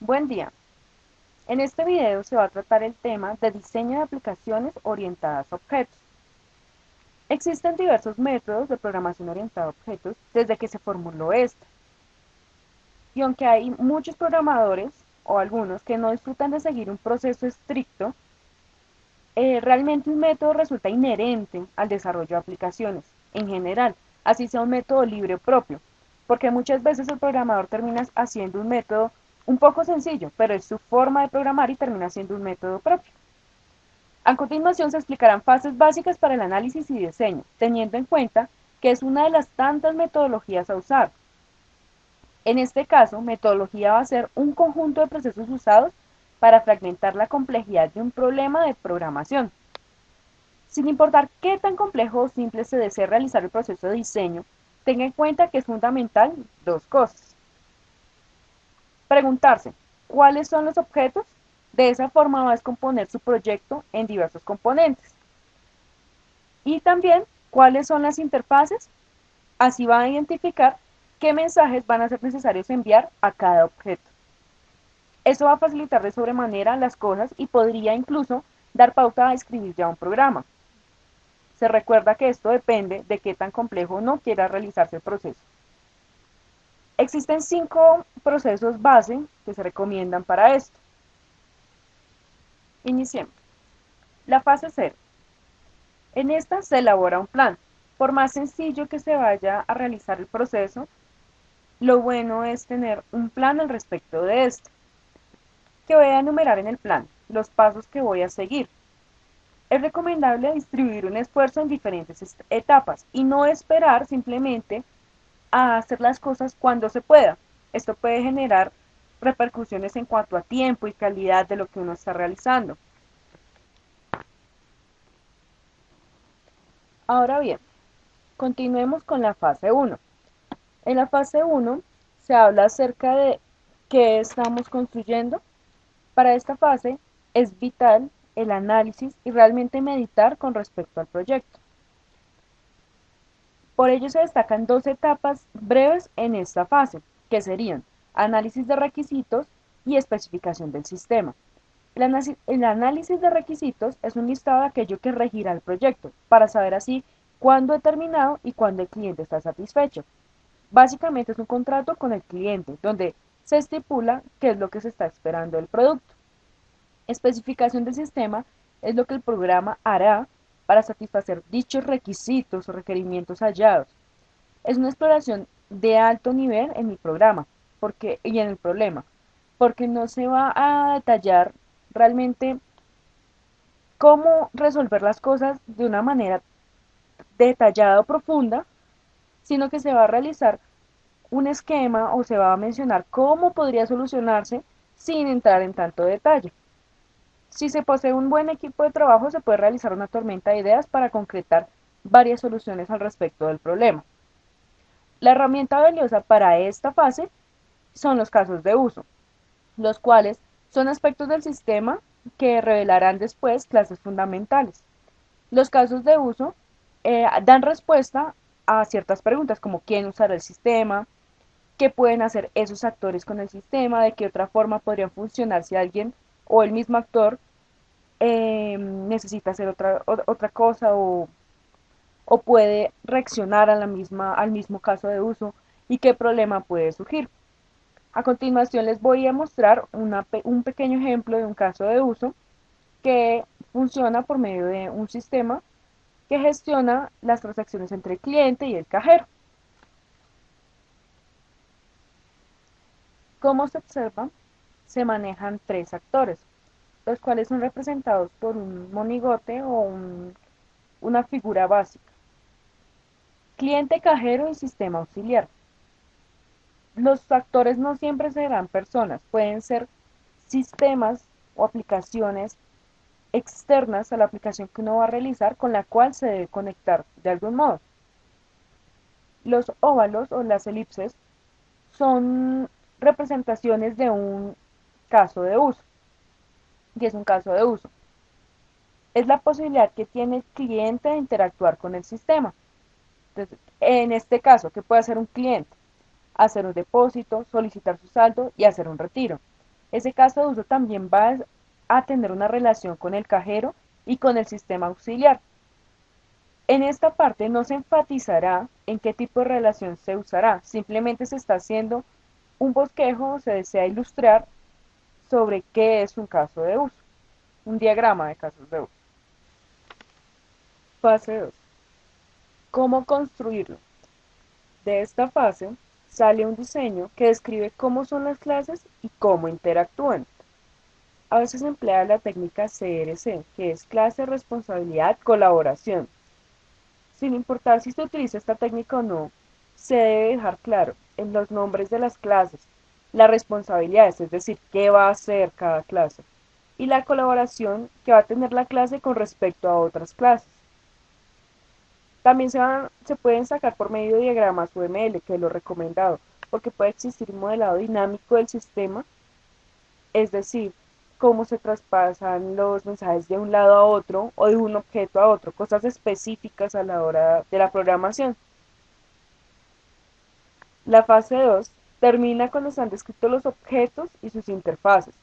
Buen día. En este video se va a tratar el tema de diseño de aplicaciones orientadas a objetos. Existen diversos métodos de programación orientada a objetos desde que se formuló esta. Y aunque hay muchos programadores o algunos que no disfrutan de seguir un proceso estricto, realmente un método resulta inherente al desarrollo de aplicaciones en general, así sea un método libre propio, porque muchas veces el programador termina haciendo un método un poco sencillo, pero es su forma de programar y termina siendo un método propio. A continuación se explicarán fases básicas para el análisis y diseño, teniendo en cuenta que es una de las tantas metodologías a usar. En este caso, metodología va a ser un conjunto de procesos usados para fragmentar la complejidad de un problema de programación. Sin importar qué tan complejo o simple se desee realizar el proceso de diseño, tenga en cuenta que es fundamental dos cosas. Preguntarse, ¿cuáles son los objetos? De esa forma va a descomponer su proyecto en diversos componentes. Y también, ¿cuáles son las interfaces? Así va a identificar qué mensajes van a ser necesarios enviar a cada objeto. Eso va a facilitar de sobremanera las cosas y podría incluso dar pauta a escribir ya un programa. Se recuerda que esto depende de qué tan complejo o no quiera realizarse el proceso. Existen 5 procesos base que se recomiendan para esto. Iniciemos. La fase 0. En esta se elabora un plan. Por más sencillo que se vaya a realizar el proceso, lo bueno es tener un plan al respecto de esto, que voy a enumerar en el plan, los pasos que voy a seguir. Es recomendable distribuir un esfuerzo en diferentes etapas y no esperar simplemente a hacer las cosas cuando se pueda. Esto puede generar repercusiones en cuanto a tiempo y calidad de lo que uno está realizando. Ahora bien, continuemos con la fase 1. En la fase 1 se habla acerca de qué estamos construyendo. Para esta fase es vital el análisis y realmente meditar con respecto al proyecto. Por ello se destacan dos etapas breves en esta fase, que serían análisis de requisitos y especificación del sistema. El análisis de requisitos es un listado de aquello que regirá el proyecto, para saber así cuándo he terminado y cuándo el cliente está satisfecho. Básicamente es un contrato con el cliente, donde se estipula qué es lo que se está esperando del producto. Especificación del sistema es lo que el programa hará para satisfacer dichos requisitos o requerimientos hallados. Es una exploración de alto nivel en mi programa y en el problema, porque no se va a detallar realmente cómo resolver las cosas de una manera detallada o profunda, sino que se va a realizar un esquema o se va a mencionar cómo podría solucionarse sin entrar en tanto detalle. Si se posee un buen equipo de trabajo, se puede realizar una tormenta de ideas para concretar varias soluciones al respecto del problema. La herramienta valiosa para esta fase son los casos de uso, los cuales son aspectos del sistema que revelarán después clases fundamentales. Los casos de uso dan respuesta a ciertas preguntas como quién usará el sistema, qué pueden hacer esos actores con el sistema, de qué otra forma podrían funcionar si alguien o el mismo actor necesita hacer otra cosa o puede reaccionar a al mismo caso de uso y qué problema puede surgir. A continuación les voy a mostrar un pequeño ejemplo de un caso de uso que funciona por medio de un sistema que gestiona las transacciones entre el cliente y el cajero. Como se observa, se manejan tres actores, los cuales son representados por un monigote o una figura básica. Cliente, cajero y sistema auxiliar. Los actores no siempre serán personas, pueden ser sistemas o aplicaciones externas a la aplicación que uno va a realizar con la cual se debe conectar de algún modo. Los óvalos o las elipses son representaciones de un caso de uso. ¿Y es un caso de uso? Es la posibilidad que tiene el cliente de interactuar con el sistema. Entonces, en este caso, ¿qué puede hacer un cliente? Hacer un depósito, solicitar su saldo y hacer un retiro. Ese caso de uso también va a tener una relación con el cajero y con el sistema auxiliar. En esta parte no se enfatizará en qué tipo de relación se usará, simplemente se está haciendo un bosquejo, se desea ilustrar sobre qué es un caso de uso, un diagrama de casos de uso. Fase 2. ¿Cómo construirlo? De esta fase sale un diseño que describe cómo son las clases y cómo interactúan. A veces se emplea la técnica CRC, que es clase, responsabilidad, colaboración. Sin importar si se utiliza esta técnica o no, se debe dejar claro en los nombres de las clases, las responsabilidades, es decir, qué va a hacer cada clase, y la colaboración que va a tener la clase con respecto a otras clases. También se pueden sacar por medio de diagramas UML, que es lo recomendado, porque puede existir un modelado dinámico del sistema, es decir, cómo se traspasan los mensajes de un lado a otro o de un objeto a otro, cosas específicas a la hora de la programación. La fase 2 termina cuando están descritos los objetos y sus interfaces.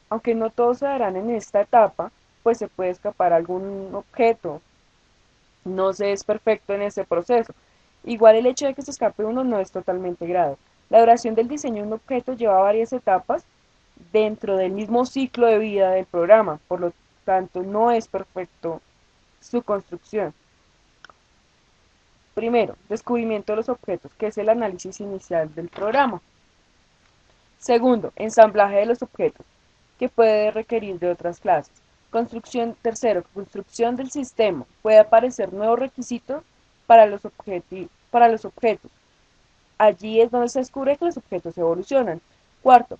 Aunque no todos se darán en esta etapa, pues se puede escapar algún objeto, no se es perfecto en ese proceso. Igual el hecho de que se escape uno no es totalmente grave. La duración del diseño de un objeto lleva varias etapas dentro del mismo ciclo de vida del programa, por lo tanto no es perfecto su construcción. Primero, descubrimiento de los objetos, que es el análisis inicial del programa. Segundo, ensamblaje de los objetos, que puede requerir de otras clases. Tercero, construcción del sistema. Puede aparecer nuevos requisitos para los objetos. Allí es donde se descubre que los objetos evolucionan. Cuarto,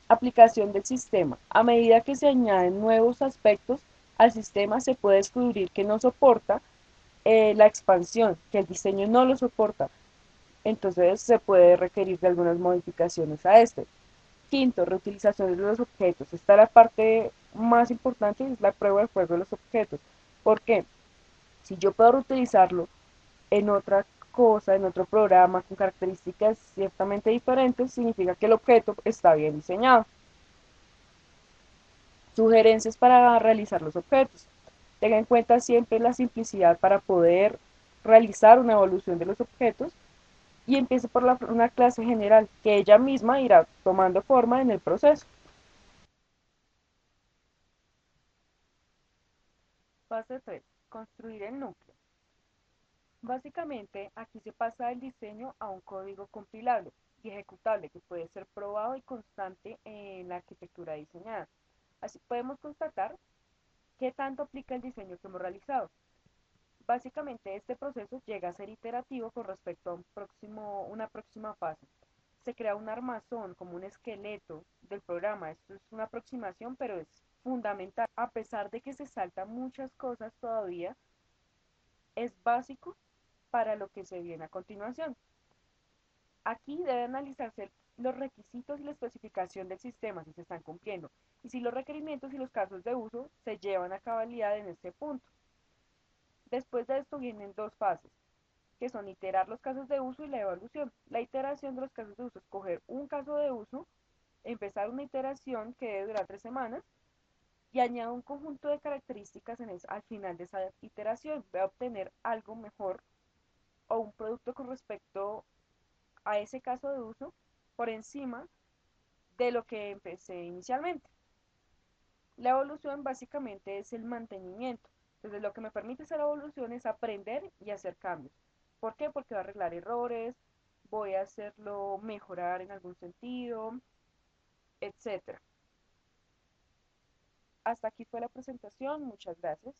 aplicación del sistema. A medida que se añaden nuevos aspectos al sistema, se puede descubrir que no soporta la expansión, que el diseño no lo soporta. Entonces se puede requerir de algunas modificaciones a este. Quinto, reutilización de los objetos. Esta es la parte más importante, es la prueba de juego de los objetos. ¿Por qué? Si yo puedo reutilizarlo en otra cosa, en otro programa, con características ciertamente diferentes, significa que el objeto está bien diseñado. Sugerencias para realizar los objetos. Tenga en cuenta siempre la simplicidad para poder realizar una evolución de los objetos y empiece por una clase general que ella misma irá tomando forma en el proceso. Fase 3. Construir el núcleo. Básicamente, aquí se pasa del diseño a un código compilable y ejecutable que puede ser probado y constante en la arquitectura diseñada. Así podemos constatar qué tanto aplica el diseño que hemos realizado. Básicamente, este proceso llega a ser iterativo con respecto a una próxima fase. Se crea un armazón, como un esqueleto del programa. Esto es una aproximación, pero es fundamental. A pesar de que se saltan muchas cosas todavía, es básico para lo que se viene a continuación. Aquí debe analizarse los requisitos y la especificación del sistema si se están cumpliendo y si los requerimientos y los casos de uso se llevan a cabalidad en este punto. Después de esto vienen dos fases, que son iterar los casos de uso y la evaluación. La iteración de los casos de uso es coger un caso de uso, empezar una iteración que debe durar 3 semanas y añado un conjunto de características al final de esa iteración. Voy a obtener algo mejor o un producto con respecto a ese caso de uso por encima de lo que empecé inicialmente. La evolución básicamente es el mantenimiento. Entonces lo que me permite hacer evolución es aprender y hacer cambios. ¿Por qué? Porque voy a arreglar errores, voy a hacerlo mejorar en algún sentido, etcétera. Hasta aquí fue la presentación. Muchas gracias.